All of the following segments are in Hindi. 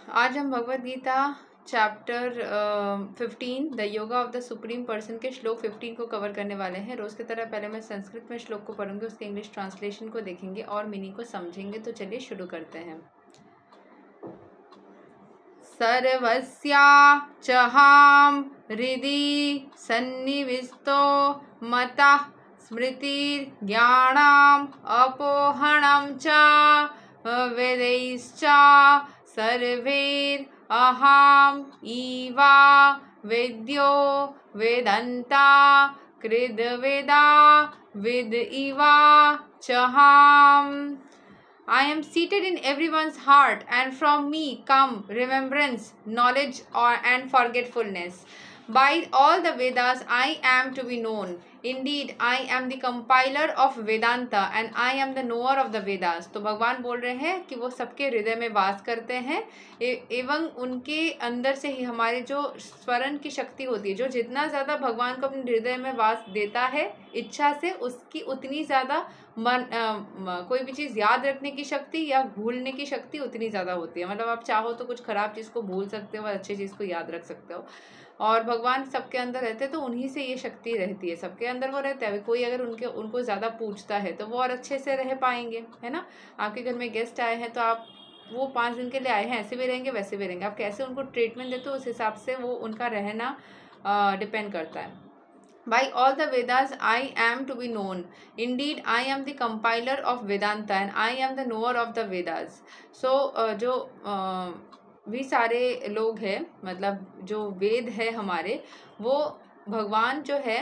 आज हम Bhagavad Gita chapter 15 the yoga of the supreme person के श्लोक 15 को कवर करने वाले हैं। रोज़ की तरह पहले मैं संस्कृत में श्लोक को पढ़ूंगी, उसके इंग्लिश ट्रांसलेशन को देखेंगे और मीनिंग को समझेंगे। तो चलिए शुरू करते हैं। सर्वस्या चहाम हृदि सन्निविष्टो मतः स्मृति ज्ञानाम अपोहणम च वेदैश्च सर्वैर् अहम ईवा वेद्यो वेदन्ता कृद्वेदा विद इवा चहाम। I am seated in everyone's heart, and from me come remembrance, knowledge, and forgetfulness. By all the Vedas, I am to be known. Indeed, I am the compiler of Vedanta, and I am the knower of the Vedas. तो भगवान बोल रहे हैं कि वो सबके हृदय में वास करते हैं एवं उनके अंदर से ही हमारी जो स्मरण की शक्ति होती है, जो जितना ज़्यादा भगवान को अपने हृदय में वास देता है इच्छा से, उसकी उतनी ज़्यादा कोई भी चीज़ याद रखने की शक्ति या भूलने की शक्ति उतनी ज़्यादा होती है। मतलब आप चाहो तो कुछ ख़राब चीज़ को भूल सकते हो और अच्छी चीज़ को याद रख सकते हो। और भगवान सबके अंदर रहते हैं तो उन्हीं से ये शक्ति रहती है, सबके अंदर वो रहता है। कोई अगर उनको ज़्यादा पूछता है तो वो और अच्छे से रह पाएंगे, है ना। आपके घर में गेस्ट आए हैं तो आप वो 5 दिन के लिए आए हैं, ऐसे भी रहेंगे वैसे भी रहेंगे। आप कैसे उनको ट्रीटमेंट देते हो उस हिसाब से वो उनका रहना डिपेंड करता है। By all the Vedas, I am to be known. Indeed, I am the compiler of Vedanta and I am the knower of the Vedas. So, जो भी सारे लोग हैं, मतलब जो वेद है हमारे, वो भगवान जो है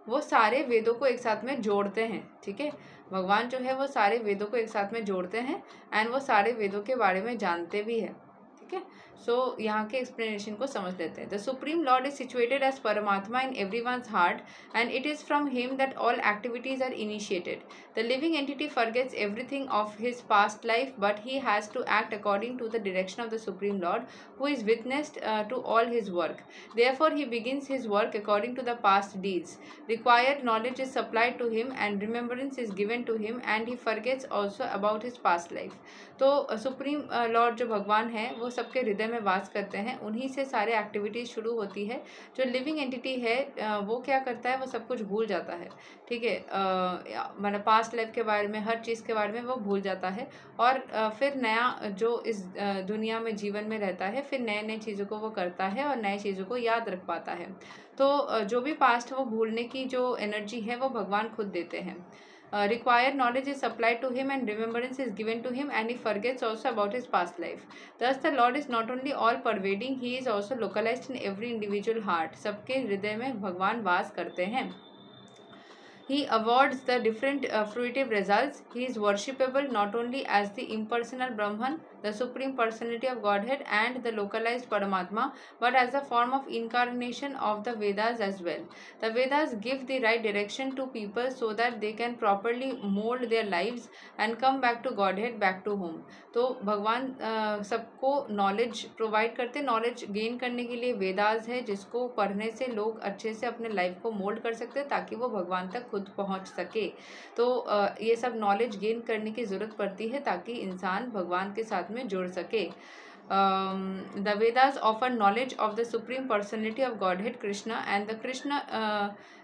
वो सारे वेदों को एक साथ में जोड़ते हैं। ठीक है, भगवान जो है वो सारे वेदों को एक साथ में जोड़ते हैं एंड वो सारे वेदों के बारे में जानते भी हैं। ठीक है, सो यहाँ के एक्सप्लेनेशन को समझ लेते हैं। The supreme lord is situated as Paramatma in everyone's heart and it is from him that all activities are initiated. The living entity forgets everything of his past life but he has to act according to the direction of the supreme lord who is witnessed to all his work. Therefore he begins his work according to the past deeds. Required knowledge is supplied to him and remembrance is given to him and he forgets also about his past life. तो सुप्रीम लॉर्ड जो भगवान है वो सबके हृदय में वास करते हैं, उन्हीं से सारे एक्टिविटीज़ शुरू होती है। जो लिविंग एंटिटी है वो क्या करता है, वो सब कुछ भूल जाता है। ठीक है, मतलब पास्ट लाइफ के बारे में, हर चीज़ के बारे में वो भूल जाता है और फिर नया जो इस दुनिया में जीवन में रहता है, फिर नए नए चीज़ों को वो करता है और नए चीज़ों को याद रख पाता है। तो जो भी पास्ट वो भूलने की जो एनर्जी है वो भगवान खुद देते हैं। Required knowledge is supplied to him and remembrance is given to him and he forgets also about his past life. Thus the Lord is not only all pervading, he is also localized in every individual heart. सबके हृदय में भगवान वास करते हैं। He awards the different fruitive results. He is worshipable not only as the impersonal Brahman, the supreme personality of Godhead and the localized Paramatma, but as a form of incarnation of the Vedas as well. The Vedas give the right direction to people so that they can properly mold their lives and come back to Godhead, back to home. तो भगवान सबको नॉलेज प्रोवाइड करते हैं। नॉलेज गेन करने के लिए वेदास है जिसको पढ़ने से लोग अच्छे से अपने लाइफ को मोल्ड कर सकते हैं ताकि वो भगवान तक खुद पहुंच सके। तो ये सब नॉलेज गेन करने की ज़रूरत पड़ती है ताकि इंसान भगवान के साथ में जुड़ सके। The Vedas offer knowledge of the Supreme Personality of Godhead Krishna, and the Krishna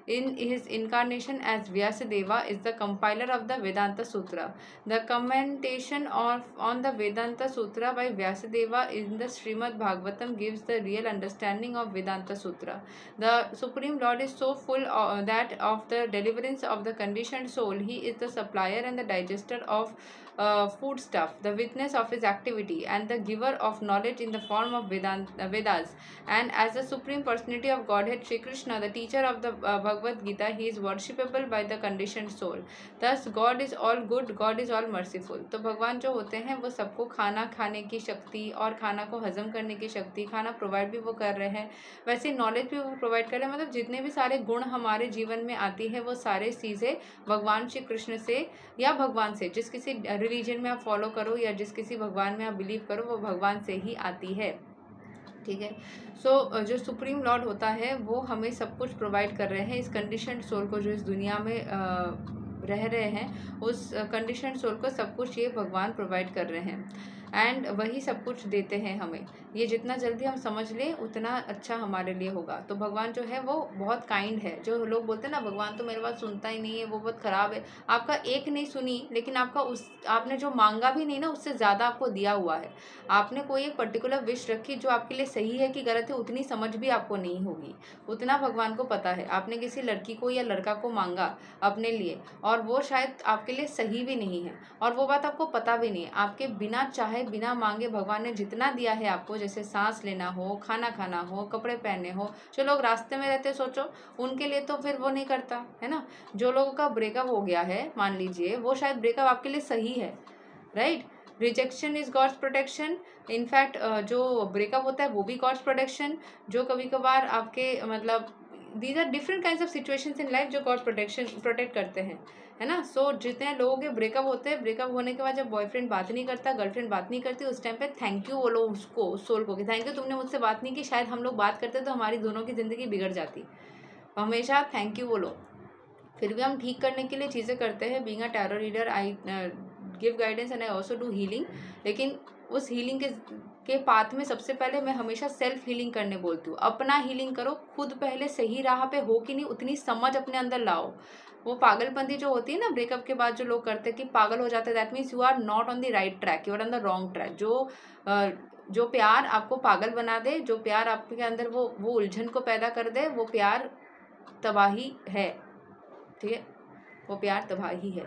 in his incarnation as Vyasadeva is the compiler of the Vedanta Sutra. The commentation on the Vedanta Sutra by Vyasadeva in the Srimad Bhagavatam gives the real understanding of Vedanta Sutra. The Supreme Lord is so full that of the deliverance of the conditioned soul, he is the supplier and the digester of food stuff, the witness of his activity, and the giver of knowledge in the form of Vedas. And as the Supreme Personality of Godhead, Shri Krishna, the teacher of the Bhagavad Gita, he is worshipable by the conditioned soul. Thus, God is all good, God is all merciful. तो भगवान जो होते हैं वो सबको खाना खाने की शक्ति और खाना को हजम करने की शक्ति, खाना प्रोवाइड भी वो कर रहे हैं, वैसे नॉलेज भी वो प्रोवाइड कर रहे हैं। मतलब जितने भी सारे गुण हमारे जीवन में आती है वो सारे चीज़ें भगवान श्री कृष्ण से या भगवान से, जिस किसी रिलीजन में आप फॉलो करो या जिस किसी भगवान में आप बिलीव करो, वो भगवान से ही आती है। ठीक है, सो जो सुप्रीम लॉर्ड होता है वो हमें सब कुछ प्रोवाइड कर रहे हैं। इस कंडीशनड सोल को जो इस दुनिया में रह रहे हैं, उस कंडीशनड सोल को सब कुछ ये भगवान प्रोवाइड कर रहे हैं। एंड वही सब कुछ देते हैं हमें। ये जितना जल्दी हम समझ लें उतना अच्छा हमारे लिए होगा। तो भगवान जो है वो बहुत काइंड है। जो लोग बोलते हैं ना भगवान तो मेरे बात सुनता ही नहीं है, वो बहुत ख़राब है, आपका एक नहीं सुनी, लेकिन आपने जो मांगा भी नहीं ना उससे ज़्यादा आपको दिया हुआ है। आपने कोई एक पर्टिकुलर विश रखी जो आपके लिए सही है कि गलत है, उतनी समझ भी आपको नहीं होगी, उतना भगवान को पता है। आपने किसी लड़की को या लड़का को मांगा अपने लिए और वो शायद आपके लिए सही भी नहीं है और वो बात आपको पता भी नहीं है। आपके बिना चाहे बिना मांगे भगवान ने जितना दिया है आपको, जैसे सांस लेना हो, खाना खाना हो, कपड़े पहनने हो। जो लोग रास्ते में रहते सोचो उनके लिए तो फिर वो नहीं करता है ना। जो लोगों का ब्रेकअप हो गया है मान लीजिए, वो शायद ब्रेकअप आपके लिए सही है, right. Rejection is God's protection. In fact जो ब्रेकअप होता है वो भी गॉड्स प्रोटेक्शन। जो कभी कभार आपके मतलब these are different kinds of situations in life जो गॉड प्रोटेक्ट करते हैं, है ना। सो जितने लोगों के ब्रेकअप होते हैं, ब्रेकअप होने के बाद जब बॉयफ्रेंड बात नहीं करता, गर्लफ्रेंड बात नहीं करती, उस टाइम पे थैंक यू बोलो उसको, उस सोल को कि थैंक यू तुमने मुझसे बात नहीं की, शायद हम लोग बात करते तो हमारी दोनों की ज़िंदगी बिगड़ जाती। हमेशा थैंक यू बोलो। फिर भी हम ठीक करने के लिए चीज़ें करते हैं। Being a tarot reader I give guidance and I also do healing. लेकिन उस हीलिंग के पाथ में सबसे पहले मैं हमेशा सेल्फ हीलिंग करने बोलती हूँ। अपना हीलिंग करो खुद, पहले सही राह पे हो कि नहीं उतनी समझ अपने अंदर लाओ। वो पागलपंती जो होती है ना ब्रेकअप के बाद जो लोग करते हैं कि पागल हो जाते हैं, that means you are not on the right track, you are on the wrong track. जो प्यार आपको पागल बना दे, जो प्यार आपके अंदर वो उलझन को पैदा कर दे, वो प्यार तबाही है, ठीक है, वो प्यार तबाही है।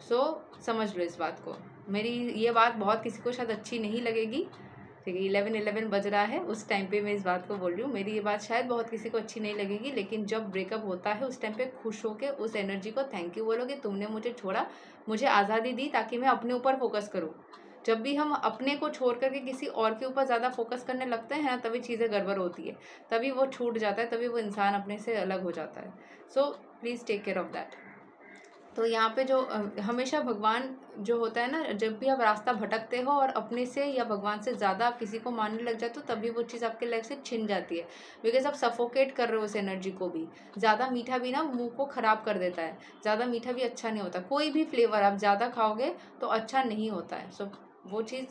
सो समझ लो इस बात को। मेरी ये बात बहुत किसी को शायद अच्छी नहीं लगेगी, ठीक है। 11:11 बज रहा है, उस टाइम पे मैं इस बात को बोल रही हूँ। मेरी ये बात शायद बहुत किसी को अच्छी नहीं लगेगी, लेकिन जब ब्रेकअप होता है उस टाइम पे खुश होके उस एनर्जी को थैंक यू बोलो कि तुमने मुझे छोड़ा, मुझे आज़ादी दी ताकि मैं अपने ऊपर फोकस करूँ। जब भी हम अपने को छोड़ करके किसी और के ऊपर ज़्यादा फोकस करने लगते हैं ना, तभी चीज़ें गड़बड़ होती है, तभी वो छूट जाता है, तभी वो इंसान अपने से अलग हो जाता है। So please take care of that. तो यहाँ पे जो हमेशा भगवान जो होता है ना, जब भी आप रास्ता भटकते हो और अपने से या भगवान से ज़्यादा आप किसी को मानने लग जाते हो, तभी वो चीज़ आपके लाइफ से छिन जाती है। बिकॉज आप सफोकेट कर रहे हो उस एनर्जी को भी। ज़्यादा मीठा भी ना मुंह को ख़राब कर देता है, ज़्यादा मीठा भी अच्छा नहीं होता। कोई भी फ्लेवर आप ज़्यादा खाओगे तो अच्छा नहीं होता है। सो वो चीज़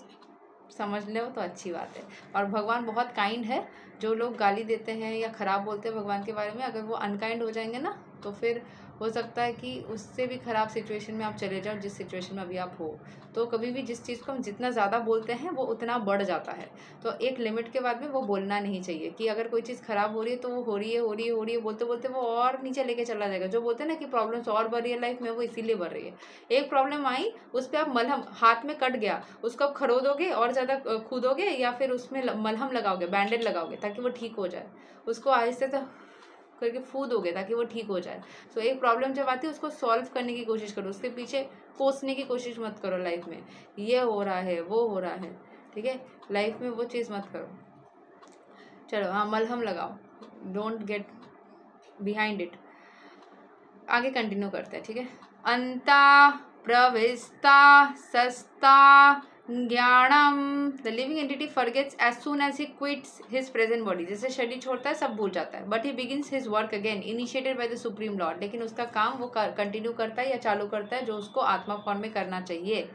समझ लो तो अच्छी बात है। और भगवान बहुत काइंड है। जो लोग गाली देते हैं या ख़राब बोलते हैं भगवान के बारे में, अगर वो अनकाइंड हो जाएंगे ना, तो फिर हो सकता है कि उससे भी ख़राब सिचुएशन में आप चले जाओ जिस सिचुएशन में अभी आप हो। तो कभी भी जिस चीज़ को हम जितना ज़्यादा बोलते हैं वो उतना बढ़ जाता है। तो एक लिमिट के बाद में वो बोलना नहीं चाहिए कि अगर कोई चीज़ ख़राब हो रही है तो वो हो रही है हो रही है हो रही है बोलते बोलते वो और नीचे लेके चला जाएगा। जो बोलते हैं ना कि प्रॉब्लम्स और बढ़ रही है लाइफ में, वो इसीलिए बढ़ रही है। एक प्रॉब्लम आई, उस पर आप मलहम, हाथ में कट गया, उसको आप खरोदोगे और ज़्यादा कूदोगे या फिर उसमें मलहम लगाओगे, बैंडेड लगाओगे ताकि वो ठीक हो जाए। उसको आहिस्ते से करके फूदोगे ताकि वो ठीक हो जाए। सो एक प्रॉब्लम जब आती है उसको सॉल्व करने की कोशिश करो, उसके पीछे कोसने की कोशिश मत करो। लाइफ में ये हो रहा है वो हो रहा है, ठीक है, लाइफ में वो चीज़ मत करो। चलो हाँ, मलहम लगाओ, डोंट गेट बिहाइंड इट। आगे कंटिन्यू करते हैं, ठीक है। अंता प्रविष्टा सस्ता ज्ञानम। The living entity forgets as soon as he quits his present body. जैसे शरीर छोड़ता है सब भूल जाता है, but he begins his work again initiated by the supreme lord. लेकिन उसका काम वो कंटिन्यू करता है या चालू करता है जो उसको आत्मा फॉर्म में करना चाहिए।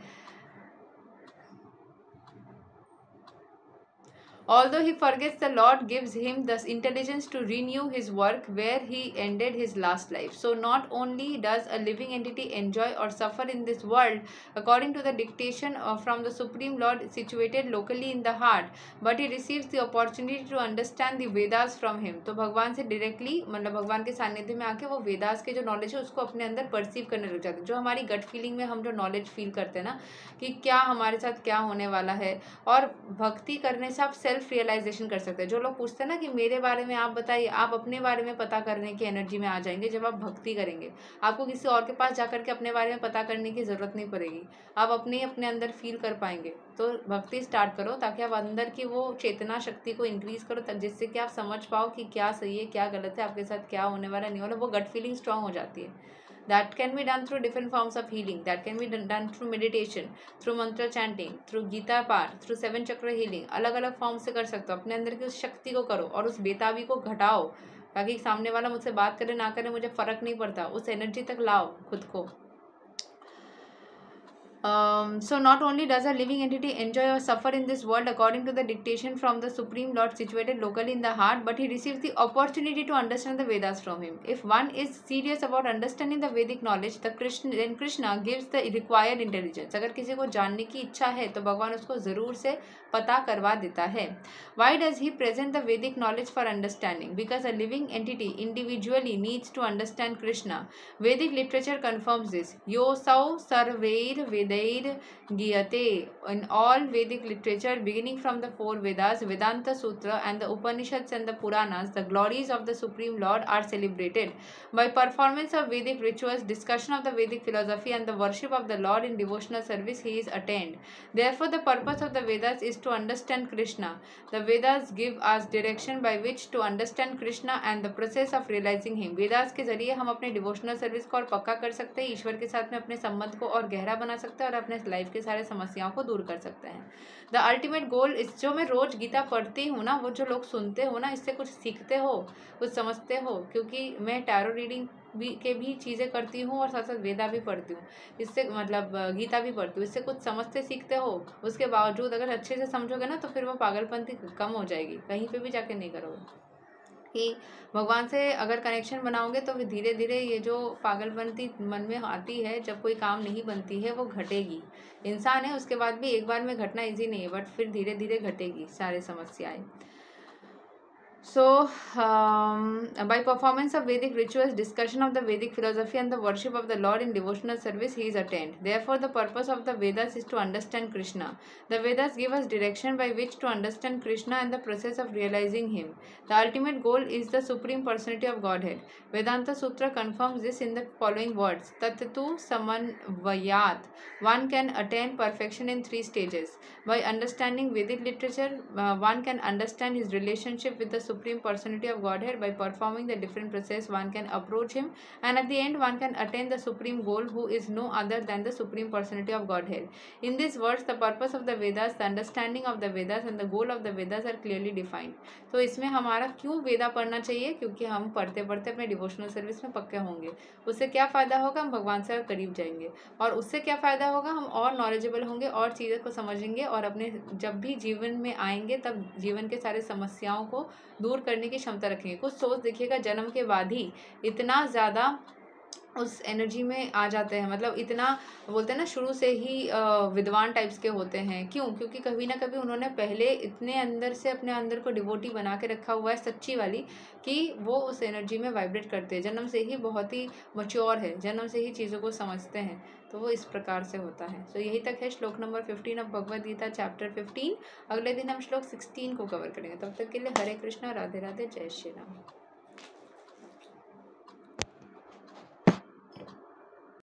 Although he forgets, the Lord gives him the intelligence to renew his work where he ended his last life. So not only does a living entity enjoy or suffer in this world according to the dictation from the Supreme Lord situated locally in the heart, but he receives the opportunity to understand the Vedas from him. तो भगवान से डायरेक्टली मतलब भगवान के सानिध्य में आके वो वेदास के जो नॉलेज है उसको अपने अंदर परसीव करने लग जाते हैं। जो हमारी गट फीलिंग में हम जो नॉलेज फील करते हैं ना कि क्या हमारे साथ क्या होने वाला है, और भक्ति करने से आप सेल्फ रियलाइजेशन कर सकते हैं। जो लोग पूछते हैं ना कि मेरे बारे में आप बताइए, आप अपने बारे में पता करने की एनर्जी में आ जाएंगे जब आप भक्ति करेंगे। आपको किसी और के पास जाकर के अपने बारे में पता करने की ज़रूरत नहीं पड़ेगी, आप अपने अंदर फील कर पाएंगे। तो भक्ति स्टार्ट करो ताकि आप अंदर की वो चेतना शक्ति को इंक्रीज करो, जिससे कि आप समझ पाओ कि क्या सही है क्या गलत है, आपके साथ क्या होने वाला नहीं होने। वो गट फीलिंग स्ट्रांग हो जाती है। That can be done through different forms of healing. That can be done through meditation, through mantra chanting, through Gita पाठ, through 7 चक्र healing. अलग अलग फॉर्म से कर सकते हो। अपने अंदर की उस शक्ति को करो और उस बेताबी को घटाओ ताकि सामने वाला मुझसे बात करे ना करे मुझे फ़र्क नहीं पड़ता। उस एनर्जी तक लाओ खुद को। So not only does a living entity enjoy or suffer in this world according to the dictation from the Supreme Lord situated locally in the heart, but he receives the opportunity to understand the Vedas from him. If one is serious about understanding the Vedic knowledge, then Krishna gives the required intelligence. अगर किसी को जानने की इच्छा है तो भगवान उसको जरूर से पता करवा देता है. Why does he present the Vedic knowledge for understanding? Because a living entity individually needs to understand Krishna. Vedic literature confirms this. Yosau sarveir vedair giyate. In all Vedic literature, beginning from the four Vedas, Vedanta Sutra, and the Upanishads and the Puranas, the glories of the Supreme Lord are celebrated. By performance of Vedic rituals, discussion of the Vedic philosophy, and the worship of the Lord in devotional service, he is attained. Therefore, the purpose of the Vedas is to understand Krishna. The Vedas give us direction by which to understand Krishna and the process of realizing him. Vedas के जरिए हम अपने डिवोशनल सर्विस को और पक्का कर सकते हैं, ईश्वर के साथ में अपने संबंध को और गहरा बना सकते हैं और अपने लाइफ के सारे समस्याओं को दूर कर सकते हैं. द अल्टीमेट गोल इस जो मैं रोज गीता पढ़ती हूँ ना, वो जो लोग सुनते हो ना, इससे कुछ सीखते हो, कुछ समझते हो, क्योंकि मैं टैरो रीडिंग भी चीज़ें करती हूँ और साथ साथ वेदा भी पढ़ती हूँ, इससे मतलब गीता भी पढ़ती हूँ, इससे कुछ समझते सीखते हो. उसके बावजूद अगर अच्छे से समझोगे ना तो फिर वो पागलपंती कम हो जाएगी, कहीं पे भी जाके नहीं करोगे. कि भगवान से अगर कनेक्शन बनाओगे तो फिर धीरे धीरे ये जो पागलपंती मन में आती है जब कोई काम नहीं बनती है वो घटेगी. इंसान है, उसके बाद भी एक बार में घटना ईजी नहीं है, बट फिर धीरे धीरे घटेगी सारे समस्याएं. So, by performance of Vedic rituals, discussion of the Vedic philosophy, and the worship of the Lord in devotional service, he is attained. Therefore, the purpose of the Vedas is to understand Krishna. The Vedas give us direction by which to understand Krishna and the process of realizing him. The ultimate goal is the Supreme Personality of Godhead. Vedanta Sutra confirms this in the following words: Tattu Samanvayat. One can attain perfection in 3 stages. By understanding Vedic literature, one can understand his relationship with the Supreme Personality of Godhead. By performing the different process, one can approach him, and at the end one can attain the supreme goal, who is no other than the Supreme Personality of Godhead. In these words, the purpose of the Vedas, the understanding of the Vedas, and the goal of the Vedas are clearly defined. तो इसमें हमारा क्यों वेदा पढ़ना चाहिए? क्योंकि हम पढ़ते पढ़ते अपने डिवोशनल सर्विस में पक्के होंगे. उससे क्या फ़ायदा होगा? हम भगवान से करीब जाएंगे. और उससे क्या फ़ायदा होगा? हम और नॉलेजेबल होंगे और चीज़ों को समझेंगे, और अपने जब भी जीवन में आएंगे तब जीवन के सारे समस्याओं को दूर करने की क्षमता रखेंगे. कुछ सोच देखिएगा, जन्म के बाद ही इतना ज़्यादा उस एनर्जी में आ जाते हैं, मतलब इतना बोलते हैं ना, शुरू से ही विद्वान टाइप्स के होते हैं. क्यों? क्योंकि कभी ना कभी उन्होंने पहले इतने अंदर से अपने अंदर को डिवोटी बना के रखा हुआ है, सच्ची वाली, कि वो उस एनर्जी में वाइब्रेट करते हैं. जन्म से ही बहुत ही मैच्योर है, जन्म से ही चीज़ों को समझते हैं, तो वो इस प्रकार से होता है. तो यही तक है श्लोक number 15 of Bhagavad Gita chapter 15. अगले दिन हम श्लोक 16 को कवर करेंगे. तब तक के लिए हरे कृष्णा, राधे राधे, जय श्री राम.